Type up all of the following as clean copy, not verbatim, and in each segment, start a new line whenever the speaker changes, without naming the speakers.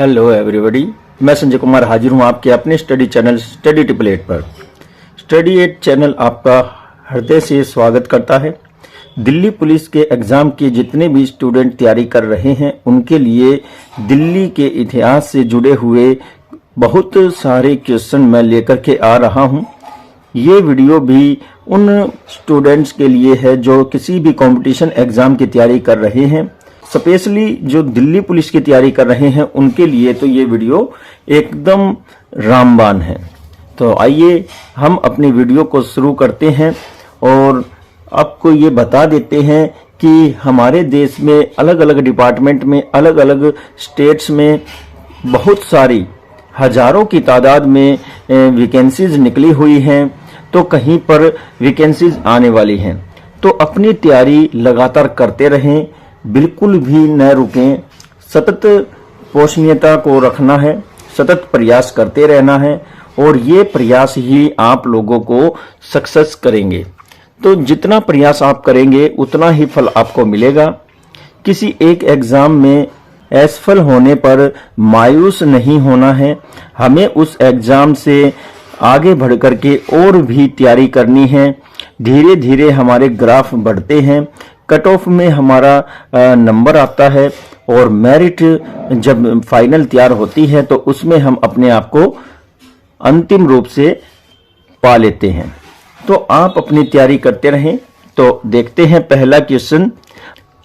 Hello everybody, मैं संजय कुमार हाजिर हूं आपके अपने study channel study triple eight पर। स्टडी एट चैनल आपका हृदय से स्वागत करता है। दिल्ली पुलिस के एग्जाम के जितने भी स्टूडेंट तैयारी कर रहे हैं उनके लिए दिल्ली के इतिहास से जुड़े हुए बहुत सारे क्वेश्चन मैं लेकर के आ रहा हूं। ये वीडियो भी उन स्टूडेंट्स के लिए है जो किसी भी कंपटीशन एग्जाम की तैयारी कर रहे हैं, स्पेशली जो दिल्ली पुलिस की तैयारी कर रहे हैं उनके लिए तो ये वीडियो एकदम रामबाण है। तो आइए हम अपनी वीडियो को शुरू करते हैं और आपको ये बता देते हैं कि हमारे देश में अलग अलग डिपार्टमेंट में अलग अलग स्टेट्स में बहुत सारी हजारों की तादाद में वैकेंसीज निकली हुई हैं, तो कहीं पर वैकेंसीज आने वाली हैं। तो अपनी तैयारी लगातार करते रहें, बिल्कुल भी न रुकें, सतत पोषणीयता को रखना है, सतत प्रयास करते रहना है और ये प्रयास ही आप लोगों को सक्सेस करेंगे। तो जितना प्रयास आप करेंगे उतना ही फल आपको मिलेगा। किसी एक एग्जाम में असफल होने पर मायूस नहीं होना है, हमें उस एग्जाम से आगे बढ़ करके और भी तैयारी करनी है। धीरे धीरे हमारे ग्राफ बढ़ते हैं, कट ऑफ में हमारा नंबर आता है और मेरिट जब फाइनल तैयार होती है तो उसमें हम अपने आप को अंतिम रूप से पा लेते हैं। तो आप अपनी तैयारी करते रहें। तो देखते हैं पहला क्वेश्चन।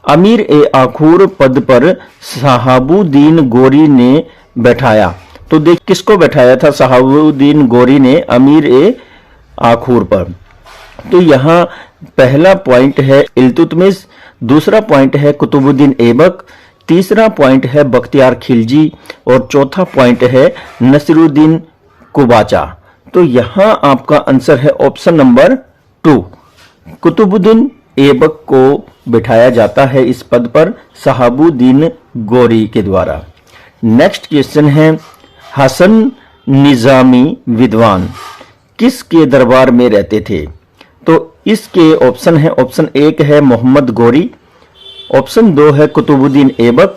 अमीर ए आखूर पद पर शहाबुद्दीन गोरी ने बैठाया। तो देख किसको बैठाया था शहाबुद्दीन गोरी ने अमीर ए आखूर पर। तो यहाँ पहला पॉइंट है इल्तुतमिश, दूसरा पॉइंट है कुतुबुद्दीन ऐबक, तीसरा पॉइंट है बख्तियार खिलजी और चौथा पॉइंट है नसीरुद्दीन कुबाचा। तो यहाँ आपका आंसर है ऑप्शन नंबर 2। कुतुबुद्दीन ऐबक को बिठाया जाता है इस पद पर शहाबुद्दीन गोरी के द्वारा। नेक्स्ट क्वेश्चन है हसन निजामी विद्वान किसके दरबार में रहते थे। तो इसके ऑप्शन है, ऑप्शन 1 है मोहम्मद गोरी, ऑप्शन 2 है कुतुबुद्दीन ऐबक,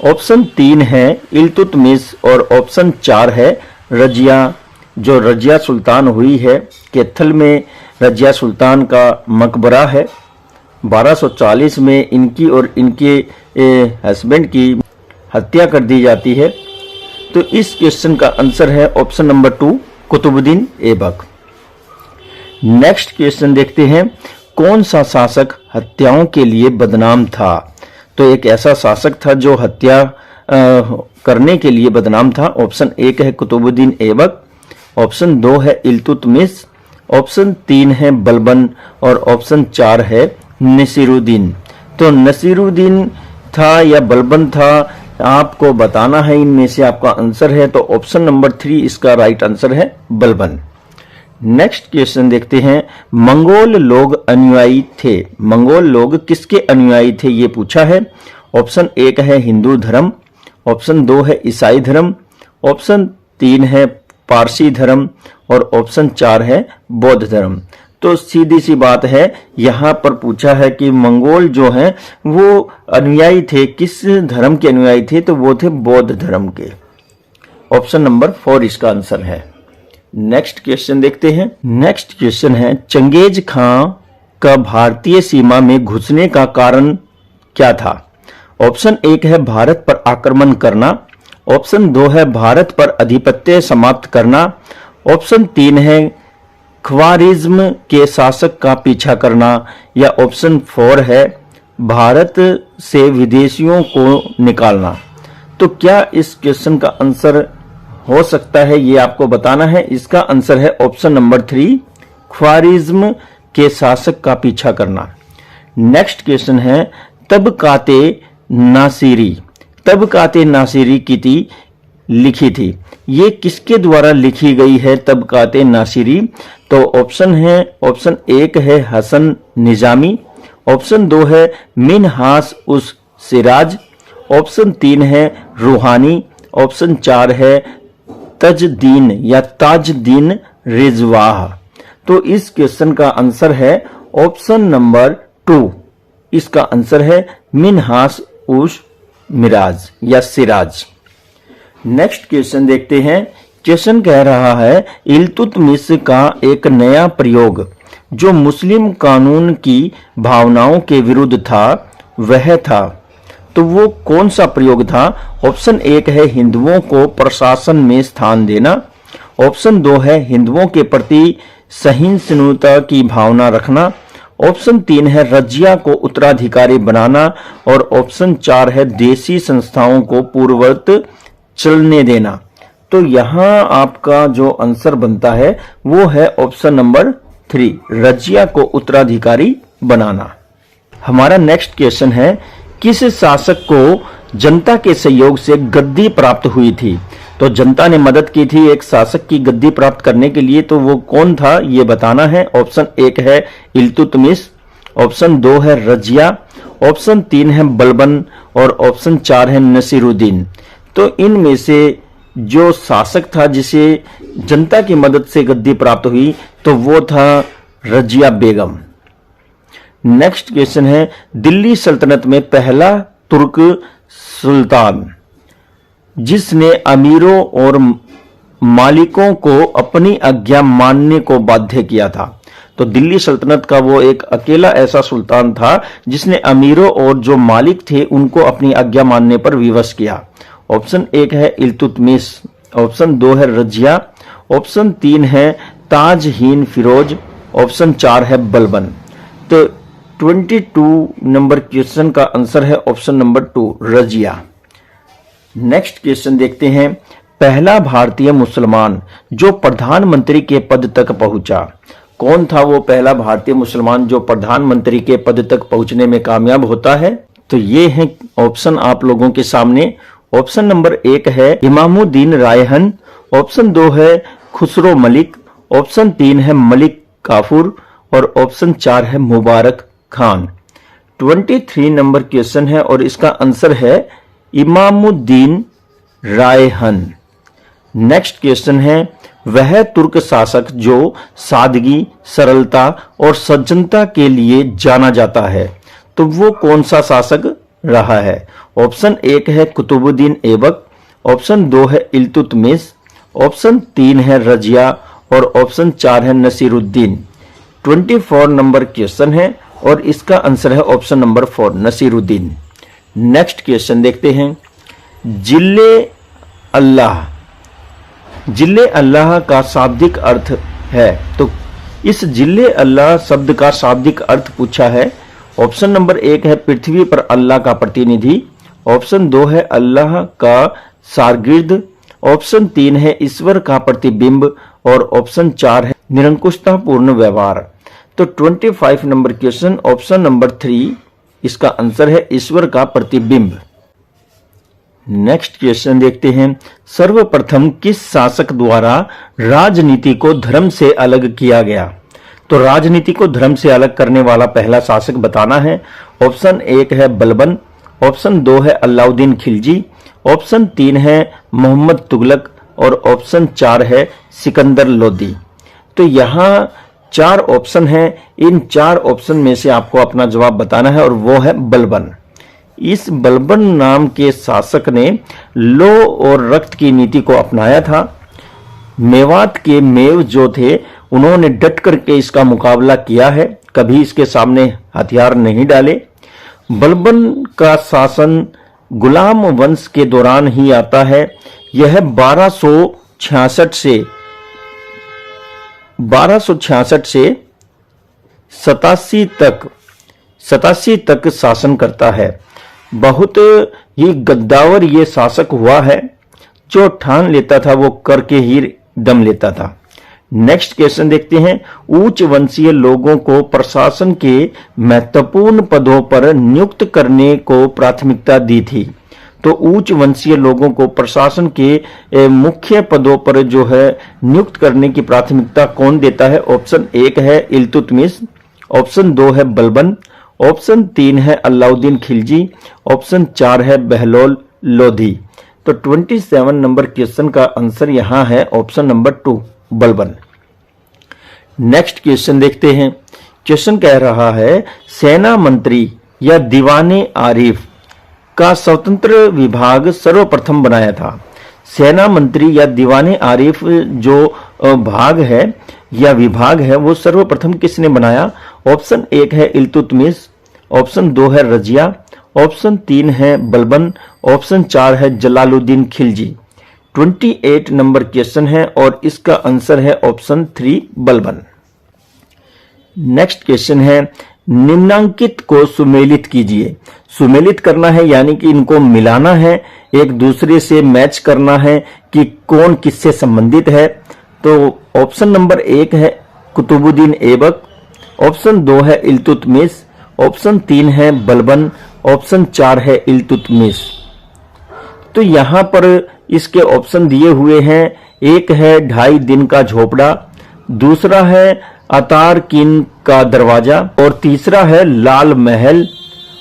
ऑप्शन 3 है इल्तुतमिश और ऑप्शन 4 है रजिया। जो रजिया सुल्तान हुई है, कैथल में रजिया सुल्तान का मकबरा है। 1240 में इनकी और इनके हस्बैंड की हत्या कर दी जाती है। तो इस क्वेश्चन का आंसर है option number 2 Qutubuddin Aibak. Next question देखते हैं। कौन सा शासक हत्याओं के लिए बदनाम था। तो एक ऐसा शासक था जो हत्या करने के लिए बदनाम था। ऑप्शन 1 है कुतुबुद्दीन ऐबक, ऑप्शन 2 है इल्तुतमिश, ऑप्शन 3 है बलबन और ऑप्शन 4 है नसीरुद्दीन। तो नसीरुद्दीन था या बलबन था, आपको बताना है इनमें से आपका आंसर है। तो ऑप्शन नंबर 3 इसका राइट आंसर है बलबन। नेक्स्ट क्वेश्चन देखते हैं। मंगोल लोग अनुयायी थे। मंगोल लोग किसके अनुयायी थे ये पूछा है। ऑप्शन 1 है हिंदू धर्म, ऑप्शन 2 है ईसाई धर्म, ऑप्शन 3 है पारसी धर्म और ऑप्शन 4 है बौद्ध धर्म। तो सीधी सी बात है, यहां पर पूछा है कि मंगोल जो हैं वो अनुयायी थे, किस धर्म के अनुयायी थे, तो वो थे बौद्ध धर्म के। ऑप्शन नंबर 4 इसका आंसर है। नेक्स्ट क्वेश्चन देखते हैं। नेक्स्ट क्वेश्चन है चंगेज खां का भारतीय सीमा में घुसने का कारण क्या था। ऑप्शन 1 है भारत पर आक्रमण करना, ऑप्शन 2 है भारत पर अधिपत्य समाप्त करना, ऑप्शन 3 है ख्वारिज्म के शासक का पीछा करना या ऑप्शन 4 है भारत से विदेशियों को निकालना। तो क्या इस क्वेश्चन का आंसर हो सकता है ये आपको बताना है। इसका आंसर है ऑप्शन नंबर 3 ख्वारिज्म के शासक का पीछा करना। नेक्स्ट क्वेश्चन है तबकाते नासिरी। तबकाते नासिरी की लिखी थी, ये किसके द्वारा लिखी गई है तबकाते नासिरी। तो ऑप्शन है, ऑप्शन 1 है हसन निजामी, ऑप्शन 2 है मिनहास उस सिराज, ऑप्शन 3 है रूहानी, ऑप्शन 4 है तजदीन या ताजदीन रिजवाह। तो इस क्वेश्चन का आंसर है ऑप्शन नंबर 2। इसका आंसर है मिनहास उस मिराज या सिराज। नेक्स्ट क्वेश्चन देखते हैं। क्वेश्चन कह रहा है इल्तुतमिश का एक नया प्रयोग जो मुस्लिम कानून की भावनाओं के विरुद्ध था वह था, तो वो कौन सा प्रयोग था? ऑप्शन 1 है हिंदुओं को प्रशासन में स्थान देना, ऑप्शन 2 है हिंदुओं के प्रति सहिष्णुता की भावना रखना, ऑप्शन 3 है रजिया को उत्तराधिकारी बनाना और ऑप्शन 4 है देशी संस्थाओं को पूर्ववत चलने देना। तो यहाँ आपका जो आंसर बनता है वो है ऑप्शन नंबर 3, रजिया को उत्तराधिकारी बनाना। हमारा नेक्स्ट क्वेश्चन है किस शासक को जनता के सहयोग से गद्दी प्राप्त हुई थी? तो जनता ने मदद की थी एक शासक की गद्दी प्राप्त करने के लिए, तो वो कौन था ये बताना है। ऑप्शन 1 है इल्तुतमिश, ऑप्शन 2 है रजिया, ऑप्शन 3 है बलबन और ऑप्शन 4 है नसीरुद्दीन। तो इनमें से जो शासक था जिसे जनता की मदद से गद्दी प्राप्त हुई तो वो था रजिया बेगम। नेक्स्ट क्वेश्चन है दिल्ली सल्तनत में पहला तुर्क सुल्तान जिसने अमीरों और मालिकों को अपनी आज्ञा मानने को बाध्य किया था। तो दिल्ली सल्तनत का वो एक अकेला ऐसा सुल्तान था जिसने अमीरों और जो मालिक थे उनको अपनी आज्ञा मानने पर विवश किया। ऑप्शन 1 है इल्तुतमिश, ऑप्शन 2 है रजिया, ऑप्शन 3 है ताजहीन फिरोज, ऑप्शन 4 है बलबन। तो 22 नंबर क्वेश्चन का आंसर है option number 2 Razia. Next question देखते हैं पहला भारतीय मुसलमान जो प्रधानमंत्री के पद तक पहुंचा, कौन था वो पहला भारतीय मुसलमान जो प्रधानमंत्री के पद तक पहुंचने में कामयाब होता है? तो ये है ऑप्शन आप लोगों के सामने। ऑप्शन नंबर 1 है इमामुद्दीन रायहन, ऑप्शन 2 है खुसरो मलिक, ऑप्शन 3 है मलिक काफूर और ऑप्शन 4 है मुबारक खान। 23 नंबर क्वेश्चन है और इसका आंसर है इमामुद्दीन रायहन। नेक्स्ट क्वेश्चन है वह तुर्क शासक जो सादगी, सरलता और सज्जनता के लिए जाना जाता है, तो वो कौन सा शासक रहा है? ऑप्शन 1 है कुतुबुद्दीन ऐबक, ऑप्शन 2 है इल्तुतमिश, ऑप्शन 3 है रजिया और ऑप्शन 4 है नसीरुद्दीन। 24 नंबर क्वेश्चन है और इसका आंसर है option number 4 Nasiruddin. Next question देखते हैं जिले अल्लाह, जिले अल्लाह का शाब्दिक अर्थ है, तो इस जिले अल्लाह शब्द का शाब्दिक अर्थ पूछा है। ऑप्शन नंबर 1 है पृथ्वी पर अल्लाह का प्रतिनिधि, ऑप्शन 2 है अल्लाह का शागिर्द, ऑप्शन 3 है ईश्वर का प्रतिबिंब और ऑप्शन 4 है निरंकुशतापूर्ण व्यवहार। तो 25 नंबर क्वेश्चन ऑप्शन नंबर 3 इसका आंसर है ईश्वर का प्रतिबिंब। नेक्स्ट क्वेश्चन देखते हैं सर्वप्रथम किस शासक द्वारा राजनीति को धर्म से अलग किया गया? तो राजनीति को धर्म से अलग करने वाला पहला शासक बताना है। ऑप्शन 1 है बलबन, ऑप्शन 2 है अलाउद्दीन खिलजी, ऑप्शन 3 है मोहम्मद तुगलक और ऑप्शन 4 है सिकंदर लोदी। तो यहाँ 4 ऑप्शन हैं, इन 4 ऑप्शन में से आपको अपना जवाब बताना है और वो है बलबन। इस बलबन नाम के शासक ने लो और रक्त की नीति को अपनाया था। मेवात के मेव जो थे उन्होंने डट करके इसका मुकाबला किया है, कभी इसके सामने हथियार नहीं डाले। बलबन का शासन गुलाम वंश के दौरान ही आता है। यह 1266 से 87 तक शासन करता है। बहुत ही गद्दावर ये शासक हुआ है, जो ठान लेता था वो करके ही दम लेता था। नेक्स्ट क्वेश्चन देखते हैं उच्च वंशीय लोगों को प्रशासन के महत्वपूर्ण पदों पर नियुक्त करने को प्राथमिकता दी थी। तो उच्च वंशीय लोगों को प्रशासन के मुख्य पदों पर जो है नियुक्त करने की प्राथमिकता कौन देता है? ऑप्शन 1 है इल्तुतमिश, ऑप्शन 2 है बलबन, ऑप्शन 3 है अलाउद्दीन खिलजी, ऑप्शन 4 है बहलोल लोधी। तो 27 नंबर क्वेश्चन का आंसर यहां है option number 2 Balban. Next question देखते हैं। क्वेश्चन कह रहा है सेना मंत्री या दीवाने आरिफ का स्वतंत्र विभाग सर्वप्रथम बनाया था। सेना मंत्री या दीवाने आरिफ जो भाग है या विभाग है वो सर्वप्रथम किसने बनाया? ऑप्शन 1 है इल्तुतमिश, ऑप्शन 2 है रजिया, ऑप्शन 3 है बलबन, ऑप्शन 4 है जलालुद्दीन खिलजी। 28 नंबर क्वेश्चन है और इसका आंसर है ऑप्शन 3 बलबन। नेक्स्ट क्वेश्चन है निम्नांकित को सुमेलित कीजिए। सुमेलित करना है यानी कि इनको मिलाना है, एक दूसरे से मैच करना है कि कौन किससे संबंधित है। तो ऑप्शन नंबर 1 है कुतुबुद्दीन ऐबक, ऑप्शन 2 है इल्तुतमिश, ऑप्शन 3 है बलबन, ऑप्शन 4 है इल्तुतमिश। तो यहां पर इसके ऑप्शन दिए हुए हैं, एक है 2.5 दिन का झोपड़ा, दूसरा है अतार किन का दरवाजा और तीसरा है लाल महल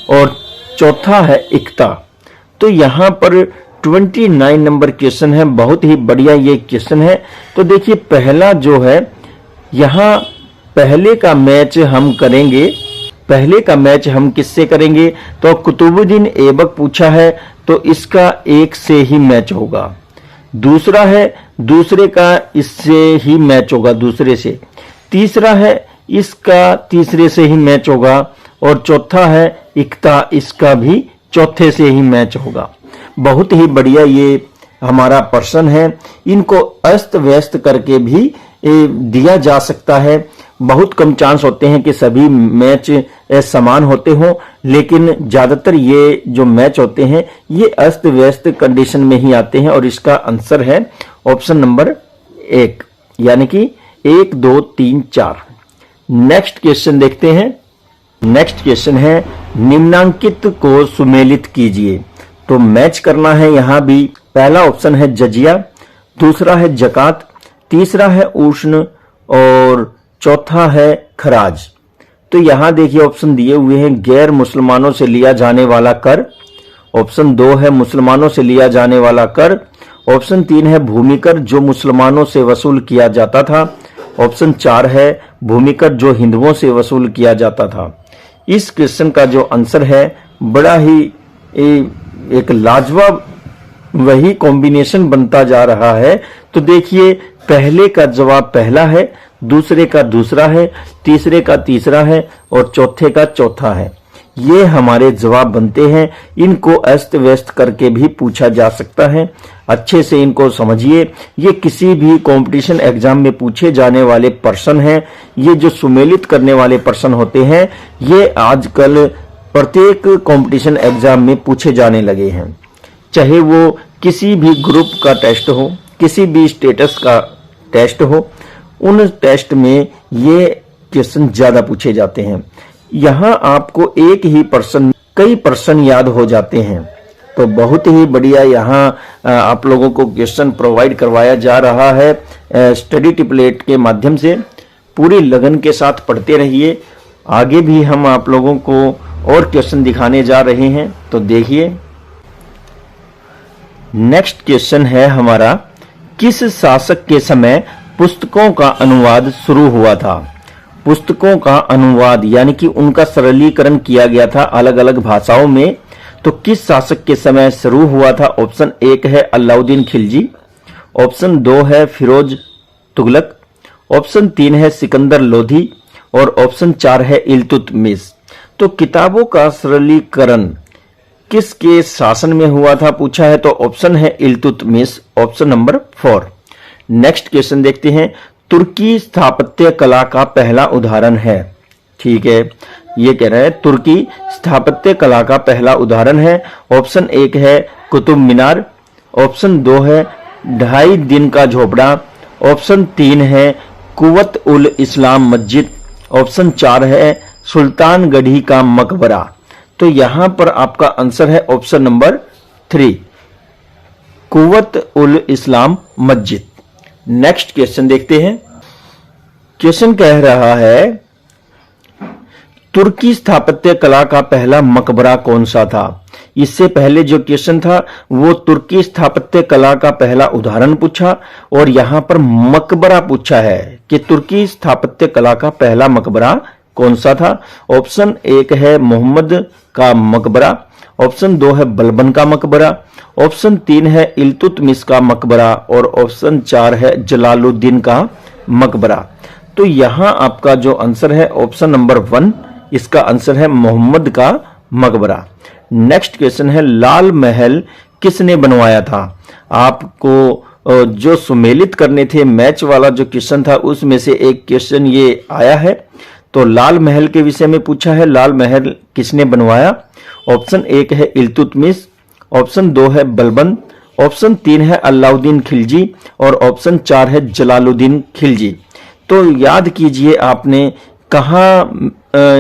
और चौथा है इक्ता। तो यहां पर 29 नंबर क्वेश्चन है, बहुत ही बढ़िया ये क्वेश्चन है। तो देखिए पहला जो है यहां पहले का मैच हम करेंगे, पहले का मैच हम किससे करेंगे? तो कुतुबुद्दीन ऐबक पूछा है तो इसका 1 से ही मैच होगा, दूसरा है दूसरे का इससे ही मैच होगा दूसरे से, तीसरा है इसका तीसरे से ही मैच होगा और चौथा है इक्ता, इसका भी चौथे से ही मैच होगा। बहुत ही बढ़िया ये हमारा प्रश्न है, इनको अस्त व्यस्त करके भी दिया जा सकता है। बहुत कम चांस होते हैं कि सभी मैच समान होते हों, लेकिन ज्यादातर ये जो मैच होते हैं ये अस्त व्यस्त कंडीशन में ही आते हैं और इसका आंसर है ऑप्शन नंबर 1 यानी कि 1 2 3 4। नेक्स्ट क्वेश्चन देखते हैं। नेक्स्ट क्वेश्चन है निम्नांकित को सुमेलित कीजिए। तो मैच करना है यहां भी, पहला ऑप्शन है जजिया, दूसरा है जकात, तीसरा है उष्ण और चौथा है खराज। तो यहां देखिए ऑप्शन दिए हुए हैं, गैर मुसलमानों से लिया जाने वाला कर, ऑप्शन 2 है मुसलमानों से लिया जाने वाला कर, ऑप्शन 3 है भूमिकर जो मुसलमानों से वसूल किया जाता था, ऑप्शन 4 है भूमिकर जो हिंदुओं से वसूल किया जाता था। इस क्वेश्चन का जो आंसर है बड़ा ही एक लाजवाब वही कॉम्बिनेशन बनता जा रहा है। तो देखिए पहले का जवाब पहला है, दूसरे का दूसरा है, तीसरे का तीसरा है और चौथे का चौथा है। ये हमारे जवाब बनते हैं। इनको अस्त व्यस्त करके भी पूछा जा सकता है, अच्छे से इनको समझिए। ये किसी भी कंपटीशन एग्जाम में पूछे जाने वाले प्रश्न हैं। ये जो सुमेलित करने वाले प्रश्न होते हैं ये आजकल प्रत्येक कंपटीशन एग्जाम में पूछे जाने लगे हैं, चाहे वो किसी भी ग्रुप का टेस्ट हो, किसी भी स्टेटस का टेस्ट हो, उन टेस्ट में ये क्वेश्चन ज्यादा पूछे जाते हैं। यहां आपको एक ही प्रश्न कई प्रश्न याद हो जाते हैं। तो बहुत ही बढ़िया यहां आप लोगों को क्वेश्चन प्रोवाइड करवाया जा रहा है स्टडी टिपलेट के माध्यम से। पूरी लगन के साथ पढ़ते रहिए, आगे भी हम आप लोगों को और क्वेश्चन दिखाने जा रहे हैं। तो देखिए नेक्स्ट क्वेश्चन है हमारा, किस शासक के समय पुस्तकों का अनुवाद शुरू हुआ था? पुस्तकों का अनुवाद यानी कि उनका सरलीकरण किया गया था अलग अलग भाषाओं में। तो किस शासक के समय शुरू हुआ था? ऑप्शन 1 है अलाउद्दीन खिलजी, ऑप्शन 2 है फिरोज तुगलक, ऑप्शन 3 है सिकंदर लोधी और ऑप्शन 4 है इल्तुतमिश। तो किताबों का सरलीकरण किसके शासन में हुआ था पूछा है, तो ऑप्शन है Iltutmish, option number 4। Next question देखते हैं, तुर्की स्थापत्य कला का पहला उदाहरण है। ठीक है, ये कह रहे हैं तुर्की स्थापत्य कला का पहला उदाहरण है। ऑप्शन 1 है कुतुब मीनार, ऑप्शन 2 है 2.5 दिन का झोपड़ा, ऑप्शन 3 है कुवत उल इस्लाम मस्जिद, ऑप्शन 4 है सुल्तानगढ़ी का मकबरा। तो यहां पर आपका आंसर है ऑप्शन नंबर 3 कुवत उल इस्लाम मस्जिद। नेक्स्ट क्वेश्चन देखते हैं। क्वेश्चन कह रहा है तुर्की स्थापत्य कला का पहला मकबरा कौन सा था? इससे पहले जो क्वेश्चन था वो तुर्की स्थापत्य कला का पहला उदाहरण पूछा और यहां पर मकबरा पूछा है कि तुर्की स्थापत्य कला का पहला मकबरा कौन सा था। ऑप्शन 1 है मोहम्मद का मकबरा, ऑप्शन 2 है बलबन का मकबरा, ऑप्शन 3 है इल्तुतमिश का मकबरा और ऑप्शन 4 है जलालुद्दीन का मकबरा। तो यहां आपका जो आंसर है ऑप्शन नंबर 1, इसका आंसर है मोहम्मद का मकबरा। नेक्स्ट क्वेश्चन है लाल महल किसने बनवाया था? आपको जो सुमेलित करने थे मैच वाला जो क्वेश्चन था उसमें से एक क्वेश्चन ये आया है। तो लाल महल के विषय में पूछा है, लाल महल किसने बनवाया? ऑप्शन 1 है इल्तुतमिश, ऑप्शन 2 है बलबन, ऑप्शन 3 है अलाउद्दीन खिलजी और ऑप्शन 4 है जलालुद्दीन खिलजी। तो याद कीजिए आपने कहाँ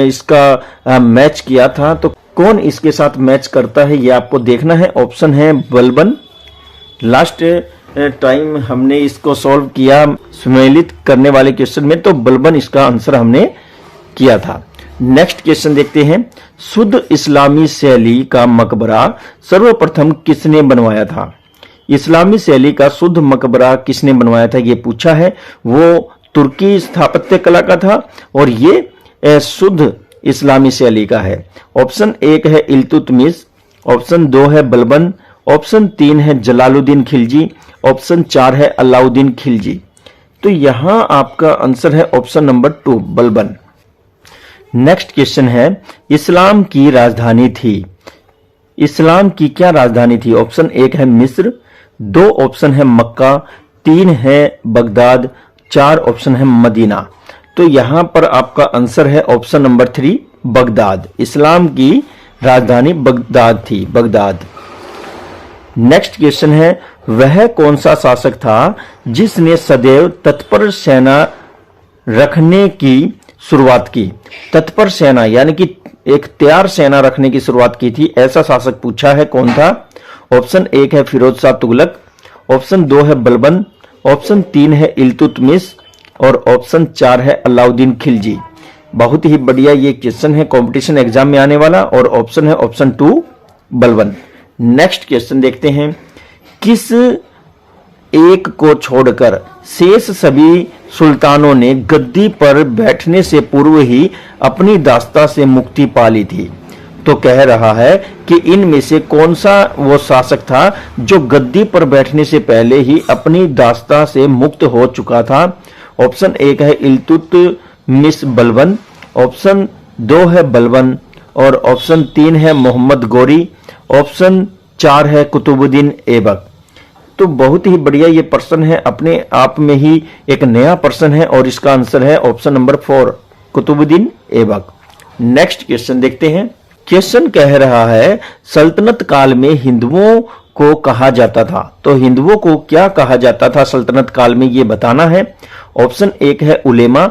इसका मैच किया था, तो कौन इसके साथ मैच करता है ये आपको देखना है। ऑप्शन है बलबन। लास्ट टाइम हमने इसको सॉल्व किया सुमेलित करने वाले क्वेश्चन में, तो बलबन इसका आंसर हमने किया था। नेक्स्ट क्वेश्चन देखते हैं, शुद्ध इस्लामी शैली का मकबरा सर्वप्रथम किसने बनवाया था? इस्लामी शैली का शुद्ध मकबरा किसने बनवाया था ये पूछा है। वो तुर्की स्थापत्य कला का था और ये शुद्ध इस्लामी शैली का है। ऑप्शन 1 है इल्तुतमिश, ऑप्शन 2 है बलबन, ऑप्शन 3 है जलालुद्दीन खिलजी, ऑप्शन 4 है अलाउद्दीन खिलजी। तो यहां आपका आंसर है option number 2 Balban. Next question है, इस्लाम की राजधानी थी। इस्लाम की क्या राजधानी थी? ऑप्शन 1 है मिस्र, 2 ऑप्शन है मक्का, 3 है बगदाद, 4 ऑप्शन है मदीना। तो यहां पर आपका आंसर है ऑप्शन नंबर 3 बगदाद। इस्लाम की राजधानी बगदाद थी, बगदाद। नेक्स्ट क्वेश्चन है, वह कौन सा शासक था जिसने सदैव तत्पर सेना रखने की शुरुआत की? तत्पर सेना यानी कि एक तैयार सेना रखने की शुरुआत की थी, ऐसा शासक पूछा है, कौन था? ऑप्शन 1 है फिरोज शाह तुगलक, ऑप्शन 2 है बलबन, ऑप्शन 3 है इल्तुतमिश और ऑप्शन 4 है अलाउद्दीन खिलजी। बहुत ही बढ़िया ये क्वेश्चन है, कंपटीशन एग्जाम में आने वाला, और ऑप्शन है ऑप्शन 2 बलबन। नेक्स्ट क्वेश्चन देखते हैं, किस एक को छोड़कर शेष सभी सुल्तानों ने गद्दी पर बैठने से पूर्व ही अपनी दास्ता से मुक्ति पा ली थी? तो कह रहा है कि इनमें से कौन सा वो शासक था जो गद्दी पर बैठने से पहले ही अपनी दास्ता से मुक्त हो चुका था। ऑप्शन 1 है इल्तुतमिश बलबन, ऑप्शन 2 है बलबन और ऑप्शन 3 है मोहम्मद गोरी, ऑप्शन 4 है कुतुबुद्दीन ऐबक। तो बहुत ही बढ़िया ये प्रश्न है, अपने आप में ही एक नया प्रश्न है और इसका आंसर है option number 4 Qutubuddin Aibak. Next question देखते हैं, क्वेश्चन कह रहा है सल्तनत काल में हिंदुओं को कहा जाता था। तो हिंदुओं को क्या कहा जाता था सल्तनत काल में, ये बताना है। ऑप्शन 1 है उलेमा,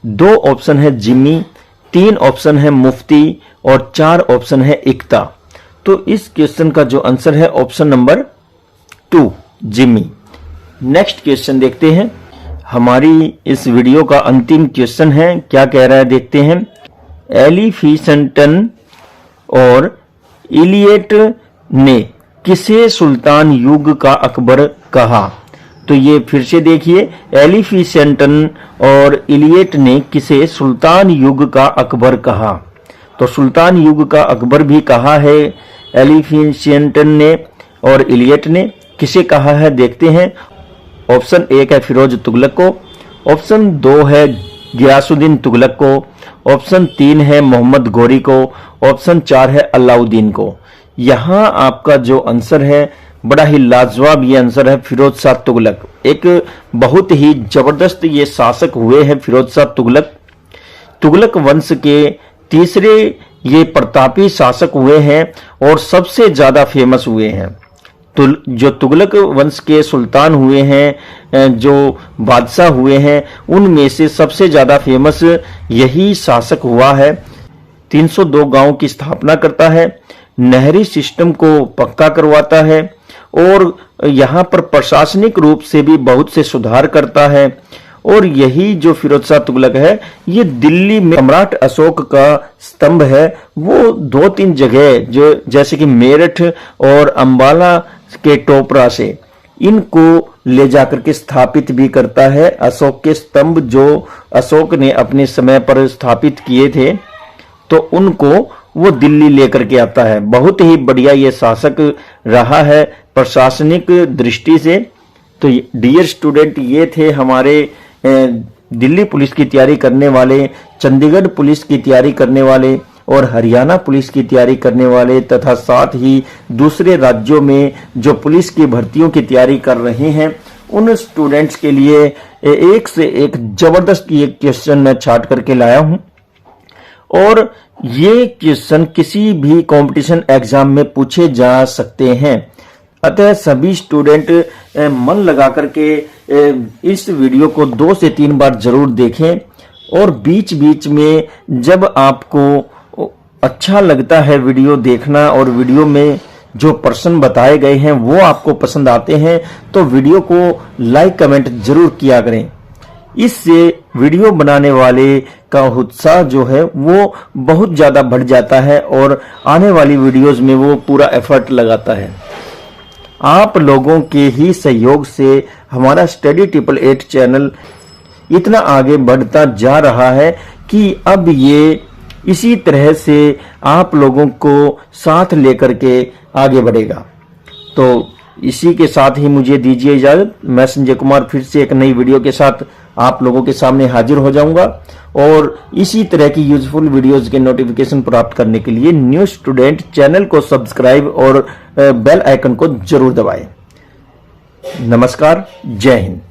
2 ऑप्शन है जिम्मी, 3 ऑप्शन है मुफ्ती और 4 ऑप्शन है इक्ता। तो इस क्वेश्चन का जो आंसर है option number 2 Jimmy. Next question देखते हैं, हमारी इस वीडियो का अंतिम क्वेश्चन है, क्या कह रहा है देखते हैं। एलिफिसेंटन और इलियट ने किसे सुल्तान युग का अकबर कहा? तो ये फिर से देखिए, एलिफिसेंटन और इलियट ने किसे सुल्तान युग का अकबर कहा? तो सुल्तान युग का अकबर भी कहा है एलिफिसेंटन ने और इलियट ने। किसे कहा है देखते हैं। ऑप्शन 1 है फिरोज तुगलक को, ऑप्शन 2 है गियासुद्दीन तुगलक को, ऑप्शन 3 है मोहम्मद गोरी को, ऑप्शन 4 है अलाउद्दीन को। यहां आपका जो आंसर है बड़ा ही लाजवाब ये आंसर है फिरोज शाह तुगलक। एक बहुत ही जबरदस्त ये शासक हुए हैं फिरोज शाह तुगलक। तुगलक वंश के तीसरे ये प्रतापी शासक हुए हैं और सबसे ज्यादा फेमस हुए हैं। तो जो तुगलक वंश के सुल्तान हुए हैं, जो बादशाह हुए हैं, उनमें से सबसे ज्यादा फेमस यही शासक हुआ है। 302 गांव की स्थापना करता है, नहरी सिस्टम को पक्का करवाता है और यहाँ पर प्रशासनिक रूप से भी बहुत से सुधार करता है। और यही जो फिरोज शाह तुगलक है, ये दिल्ली में सम्राट अशोक का स्तंभ है। वो 2-3 जगह जो जैसे कि मेरठ और अंबाला के टोपरा से इनको ले जाकर के स्थापित भी करता है। अशोक के स्तंभ जो अशोक ने अपने समय पर स्थापित किए थे, तो उनको वो दिल्ली लेकर के आता है। बहुत ही बढ़िया ये शासक रहा है प्रशासनिक दृष्टि से। तो डियर स्टूडेंट, ये थे हमारे दिल्ली पुलिस की तैयारी करने वाले, चंडीगढ़ पुलिस की तैयारी करने वाले और हरियाणा पुलिस की तैयारी करने वाले तथा साथ ही दूसरे राज्यों में जो पुलिस की भर्तियों की तैयारी कर रहे हैं उन स्टूडेंट्स के लिए एक से एक जबरदस्त ये क्वेश्चन मैं छाट करके लाया हूं। और ये क्वेश्चन किसी भी कंपटीशन एग्जाम में पूछे जा सकते हैं। अतः सभी स्टूडेंट मन लगा करके इस वीडियो को 2 से 3 बार जरूर देखें और बीच बीच में जब आपको अच्छा लगता है वीडियो देखना और वीडियो में जो प्रश्न बताए गए हैं वो आपको पसंद आते हैं तो वीडियो को लाइक कमेंट जरूर किया करें। इससे वीडियो बनाने वाले का उत्साह जो है वो बहुत ज्यादा बढ़ जाता है और आने वाली वीडियोस में वो पूरा एफर्ट लगाता है। आप लोगों के ही सहयोग से हमारा स्टडी 888 चैनल इतना आगे बढ़ता जा रहा है कि अब ये इसी तरह से आप लोगों को साथ लेकर के आगे बढ़ेगा। तो इसी के साथ ही मुझे दीजिए इजाजत। मैं संजय कुमार फिर से एक नई वीडियो के साथ आप लोगों के सामने हाजिर हो जाऊंगा और इसी तरह की यूजफुल वीडियोस के नोटिफिकेशन प्राप्त करने के लिए न्यू स्टूडेंट चैनल को सब्सक्राइब और बेल आइकन को जरूर दबाएं। नमस्कार, जय हिंद।